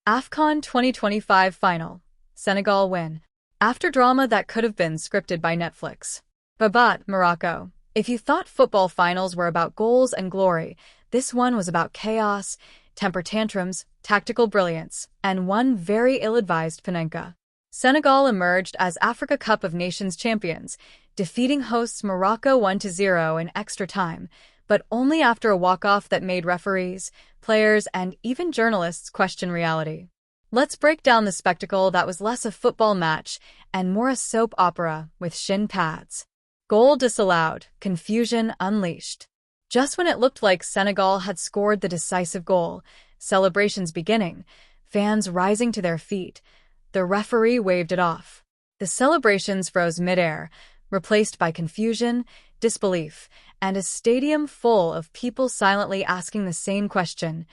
AFCON 2025 Final. Senegal win. After drama that could have been scripted by Netflix. Rabat, Morocco. If you thought football finals were about goals and glory, this one was about chaos, temper tantrums, tactical brilliance, and one very ill-advised Panenka. Senegal emerged as Africa Cup of Nations champions, defeating hosts Morocco 1-0 in extra time, but only after a walk-off that made referees, players, and even journalists question reality. Let's break down the spectacle that was less a football match and more a soap opera with shin pads. Goal disallowed, confusion unleashed. Just when it looked like Senegal had scored the decisive goal, celebrations beginning, fans rising to their feet, the referee waved it off. The celebrations froze midair, replaced by confusion, disbelief, and a stadium full of people silently asking the same question: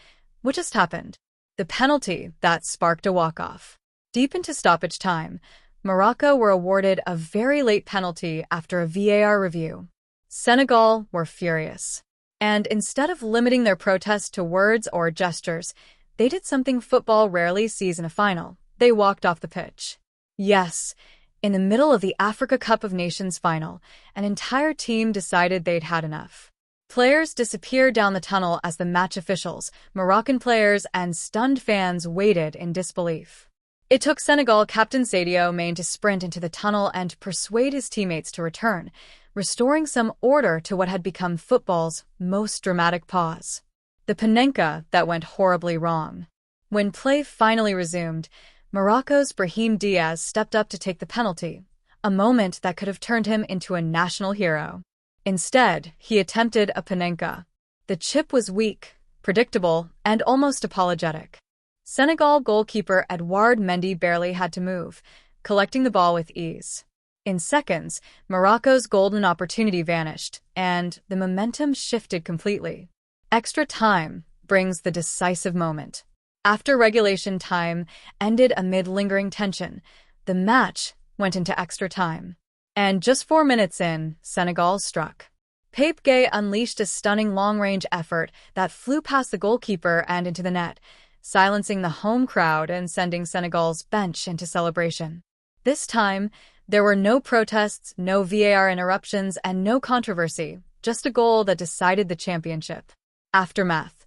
what just happened? The penalty that sparked a walk-off. Deep into stoppage time, Morocco were awarded a very late penalty after a VAR review. Senegal were furious. And instead of limiting their protest to words or gestures, they did something football rarely sees in a final. They walked off the pitch. Yes, in the middle of the Africa Cup of Nations final, an entire team decided they'd had enough. Players disappeared down the tunnel as the match officials, Moroccan players, and stunned fans waited in disbelief. It took Senegal captain Sadio Mane to sprint into the tunnel and persuade his teammates to return, restoring some order to what had become football's most dramatic pause. The Panenka that went horribly wrong. When play finally resumed, Morocco's Brahim Diaz stepped up to take the penalty, a moment that could have turned him into a national hero. Instead, he attempted a Panenka. The chip was weak, predictable, and almost apologetic. Senegal goalkeeper Edouard Mendy barely had to move, collecting the ball with ease. In seconds, Morocco's golden opportunity vanished, and the momentum shifted completely. Extra time brings the decisive moment. After regulation time ended amid lingering tension, the match went into extra time. And just 4 minutes in, Senegal struck. Pape Gueye unleashed a stunning long-range effort that flew past the goalkeeper and into the net, silencing the home crowd and sending Senegal's bench into celebration. This time, there were no protests, no VAR interruptions, and no controversy, just a goal that decided the championship. Aftermath.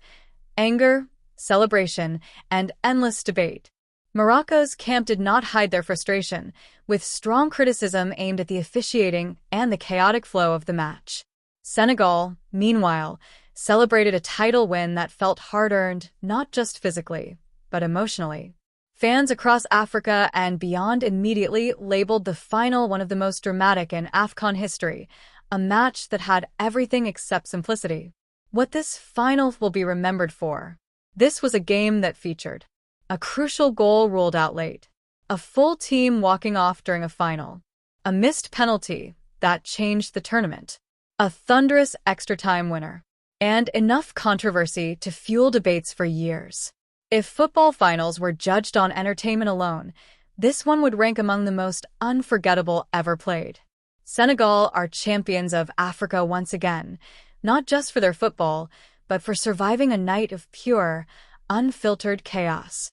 Anger, celebration, and endless debate. Morocco's camp did not hide their frustration, with strong criticism aimed at the officiating and the chaotic flow of the match. Senegal, meanwhile, celebrated a title win that felt hard-earned, not just physically, but emotionally. Fans across Africa and beyond immediately labeled the final one of the most dramatic in AFCON history, a match that had everything except simplicity. What this final will be remembered for. This was a game that featured a crucial goal ruled out late, a full team walking off during a final, a missed penalty that changed the tournament, a thunderous extra-time winner, and enough controversy to fuel debates for years. If football finals were judged on entertainment alone, this one would rank among the most unforgettable ever played. Senegal are champions of Africa once again, not just for their football, but for surviving a night of pure, unfiltered chaos.